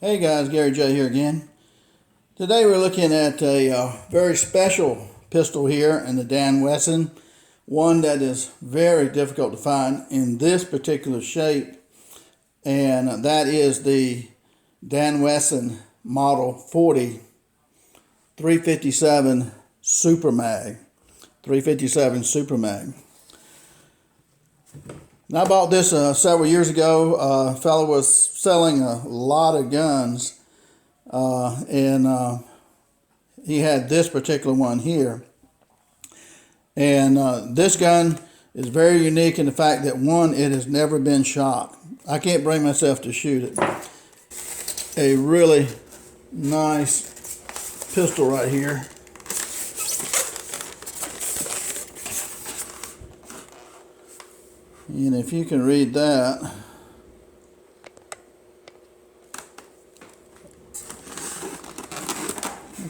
Hey guys, Gary J here again. Today we're looking at a very special pistol here in the Dan Wesson, one that is very difficult to find in this particular shape, and that is the Dan Wesson Model 40 357 Super Mag. 357 Super Mag. And I bought this several years ago. A fellow was selling a lot of guns, and he had this particular one here. And this gun is very unique in the fact that, one, it has never been shot. I can't bring myself to shoot it. A really nice pistol right here. And if you can read that,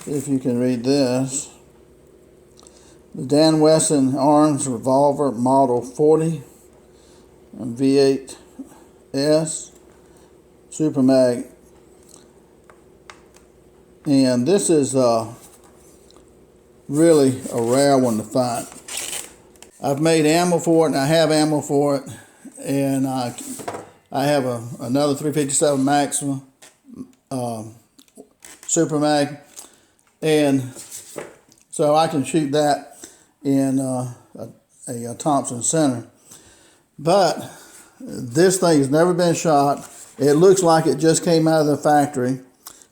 if you can read this, the Dan Wesson Arms Revolver Model 40 V8S Super Mag. And this is really a rare one to find. I've made ammo for it, and I have ammo for it, and I have another 357 Maxima Super Mag, and so I can shoot that in a Thompson Center. But this thing has never been shot. It looks like it just came out of the factory.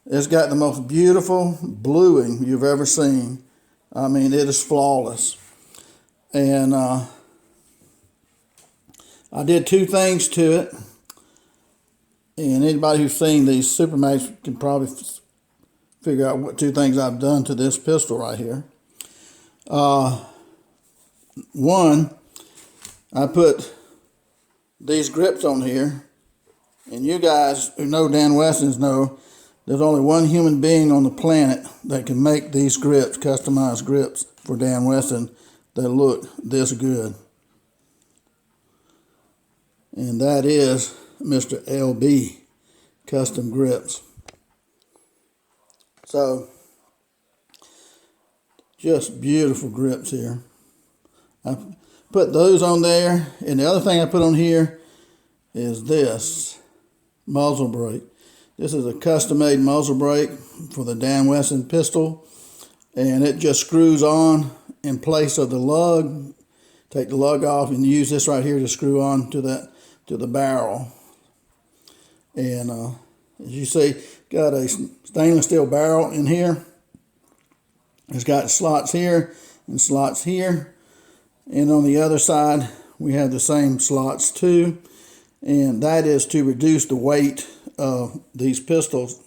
It's got the most beautiful bluing you've ever seen. I mean, it is flawless. And I did two things to it, and anybody who's seen these Super Mags can probably figure out what two things I've done to this pistol right here. One, I put these grips on here, and you guys who know Dan Wessons know there's only one human being on the planet that can make these grips, customized grips for Dan Wesson, that look this good, and that is Mr. LB Custom Grips. So just beautiful grips here. I put those on there, and the other thing I put on here is this muzzle brake. This is a custom-made muzzle brake for the Dan Wesson pistol, and it just screws on in place of the lug. Take the lug off and use this right here to screw on to the barrel. And as you see, got a stainless steel barrel in here. It's got slots here and slots here, and on the other side we have the same slots too, and that is to reduce the weight of these pistols.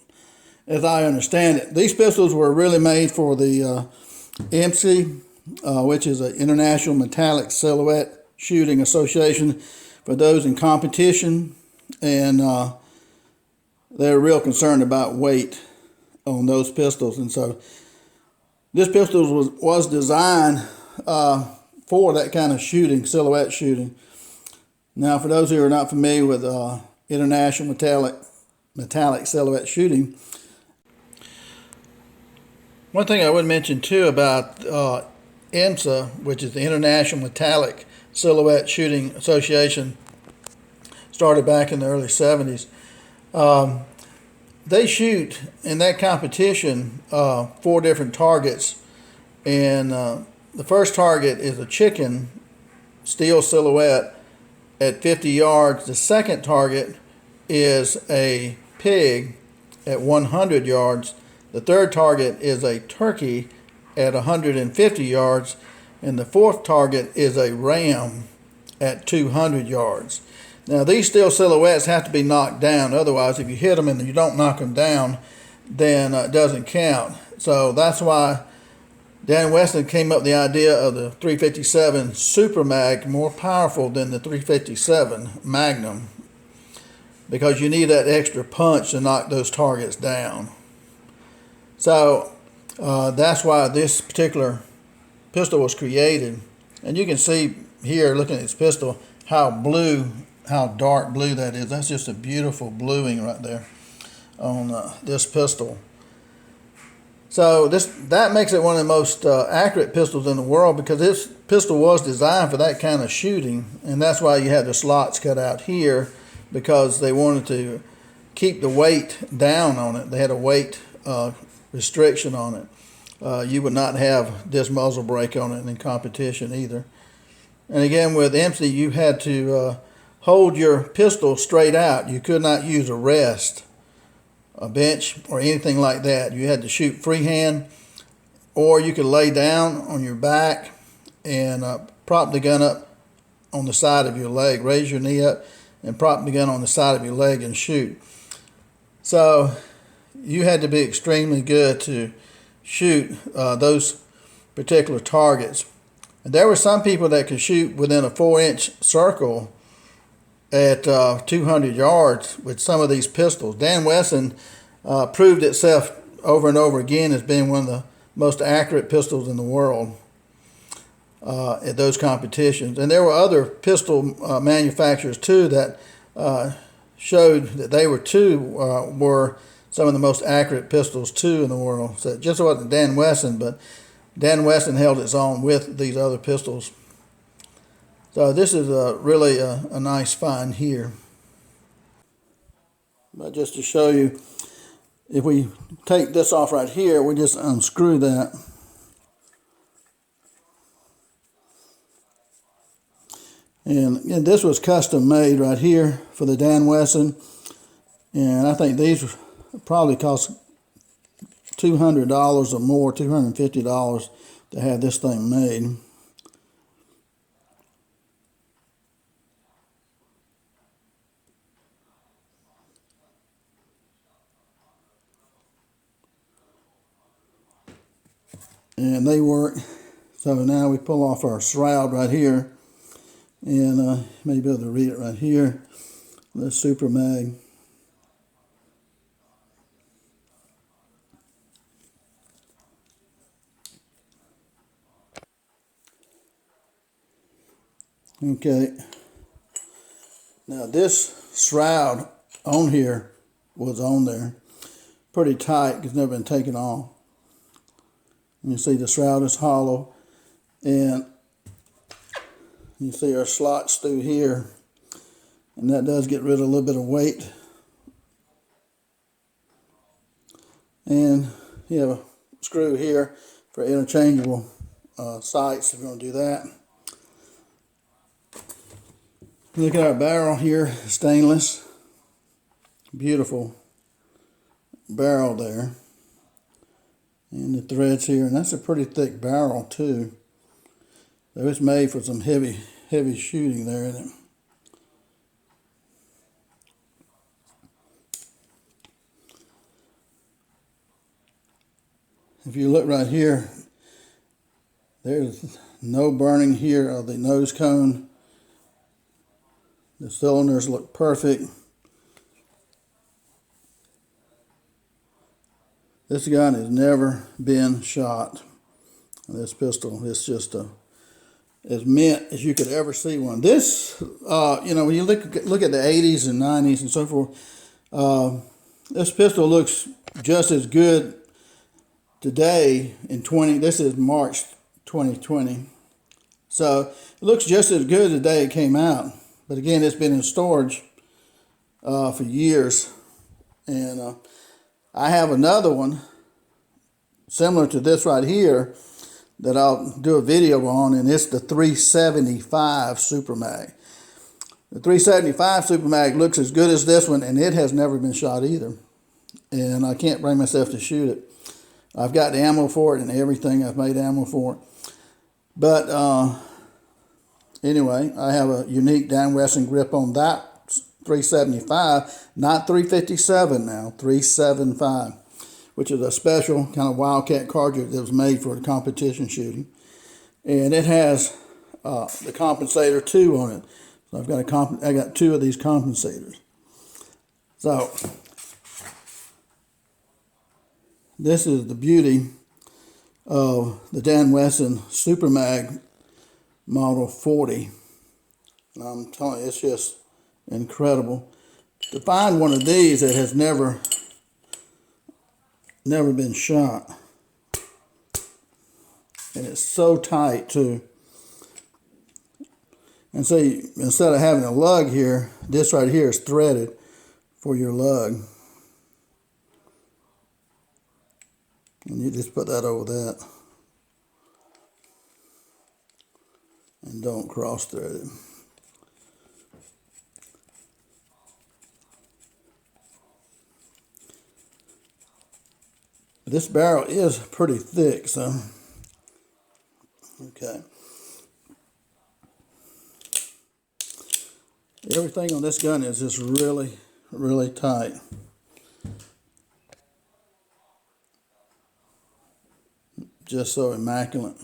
As I understand it, these pistols were really made for the Enza, which is an International Metallic Silhouette Shooting Association, for those in competition, and they're real concerned about weight on those pistols. And so this pistol was designed for that kind of shooting, silhouette shooting. Now, for those who are not familiar with International Metallic Silhouette Shooting, one thing I would mention too about Enza, which is the International Metallic Silhouette Shooting Association, started back in the early 70s. They shoot in that competition 4 different targets, and the first target is a chicken steel silhouette at 50 yards. The second target is a pig at 100 yards. The third target is a turkey at 150 yards, and the fourth target is a ram at 200 yards. Now, these steel silhouettes have to be knocked down. Otherwise, if you hit them and you don't knock them down, then it doesn't count. So that's why Dan Wesson came up with the idea of the 357 Super Mag, more powerful than the 357 Magnum, because you need that extra punch to knock those targets down. So that's why this particular pistol was created. And you can see here, looking at this pistol, how dark blue that is. That's just a beautiful bluing right there. on this pistol. So that makes it one of the most accurate pistols in the world, because this pistol was designed for that kind of shooting, and that's why you had the slots cut out here, because they wanted to keep the weight down on it. They had a weight restriction on it. You would not have this muzzle brake on it in competition either. And again, with Enza, you had to hold your pistol straight out. You could not use a rest, a bench, or anything like that. You had to shoot freehand, or you could lay down on your back and prop the gun up on the side of your leg. Raise your knee up and prop the gun on the side of your leg and shoot. So you had to be extremely good to shoot those particular targets. And there were some people that could shoot within a 4-inch circle at 200 yards with some of these pistols. Dan Wesson proved itself over and over again as being one of the most accurate pistols in the world at those competitions. And there were other pistol manufacturers too that showed that they were some of the most accurate pistols too in the world. So it just wasn't Dan Wesson, but Dan Wesson held its own with these other pistols. So this is really a nice find here. But just to show you, if we take this off right here, we just unscrew that. And this was custom made right here for the Dan Wesson. And I think these probably cost $200 or more, $250 to have this thing made. And they work. So now we pull off our shroud right here, and maybe be able to read it right here. The Super Mag. Okay. Now this shroud on here was on there pretty tight because it's never been taken off. You see the shroud is hollow, and you see our slots through here, and that does get rid of a little bit of weight. And you have a screw here for interchangeable sights if you want to do that. Look at our barrel here, stainless, beautiful barrel there. And the threads here, and that's a pretty thick barrel too. So it's made for some heavy shooting there in it. If you look right here, there's no burning here of the nose cone. The cylinders look perfect. This gun has never been shot. This pistol is just as mint as you could ever see one. This, when you look at the 80s and 90s and so forth, this pistol looks just as good today this is March 2020. So it looks just as good the day it came out. But again, it's been in storage for years. And I have another one similar to this right here that I'll do a video on, and it's the 375 Super Mag. The 375 Super Mag looks as good as this one, and it has never been shot either. And I can't bring myself to shoot it. I've got the ammo for it and everything. I've made ammo for it. But anyway, I have a unique Dan Wesson grip on that 375, not 357 now, 375, which is a special kind of wildcat cartridge that was made for the competition shooting. And it has the compensator too on it. So I got two of these compensators. So this is the beauty of the Dan Wesson Super Mag Model 40. And I'm telling you, it's just incredible. To find one of these that has never never been shot. And it's so tight too. And so instead of having a lug here, this right here is threaded for your lug. And you just put that over that. And don't cross thread it. This barrel is pretty thick, so okay. Everything on this gun is just really, really tight. Just so immaculate.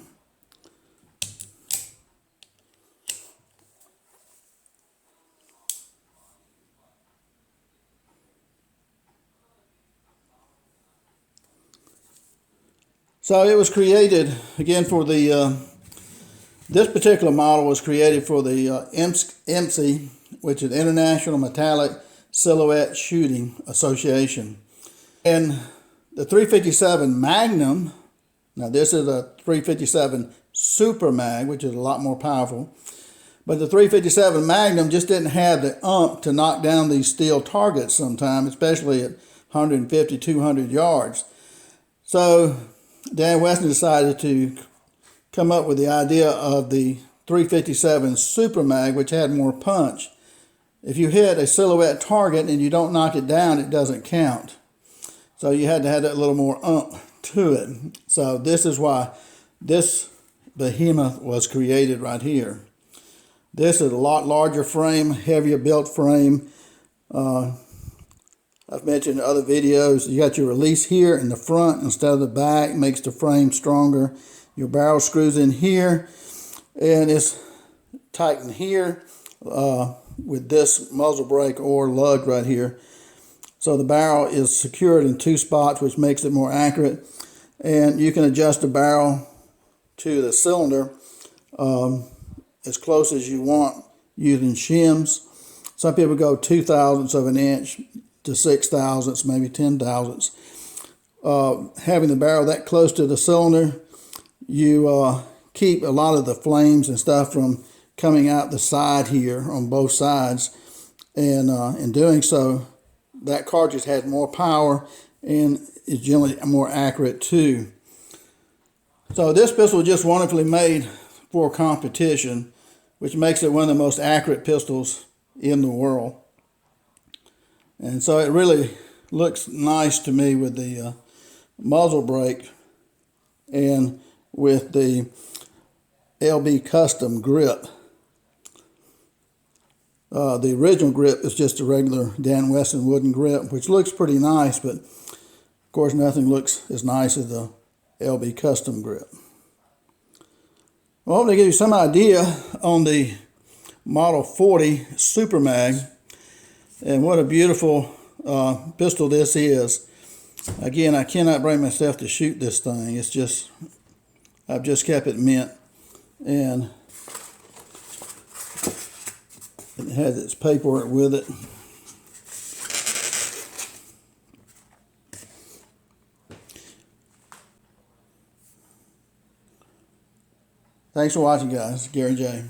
So it was created, again, for the, this particular model was created for the IMSI, which is International Metallic Silhouette Shooting Association. And the 357 Magnum, now this is a 357 Super Mag, which is a lot more powerful. But the 357 Magnum just didn't have the oomph to knock down these steel targets sometimes, especially at 150, 200 yards. So Dan Wesson decided to come up with the idea of the 357 Super Mag, which had more punch. If you hit a silhouette target and you don't knock it down, it doesn't count. So you had to have that little more oomph to it. So this is why this behemoth was created right here. This is a lot larger frame, heavier built frame. I've mentioned in other videos, you got your release here in the front instead of the back, makes the frame stronger. Your barrel screws in here, and it's tightened here with this muzzle brake or lug right here. So the barrel is secured in 2 spots, which makes it more accurate. And you can adjust the barrel to the cylinder as close as you want using shims. Some people go 2/1000ths of an inch to 6/1000ths, maybe 10/1000ths. Having the barrel that close to the cylinder, you keep a lot of the flames and stuff from coming out the side here on both sides. And in doing so, that cartridge has more power and is generally more accurate too. So this pistol is just wonderfully made for competition, which makes it one of the most accurate pistols in the world. And so it really looks nice to me with the muzzle brake and with the LB Custom grip. The original grip is just a regular Dan Wesson wooden grip, which looks pretty nice, but of course nothing looks as nice as the LB Custom grip. Well, I hope to give you some idea on the Model 40 Super Mag and what a beautiful pistol this is. Again, I cannot bring myself to shoot this thing. It's just, I've just kept it mint, and it has its paperwork with it. Thanks for watching, guys. Gary J.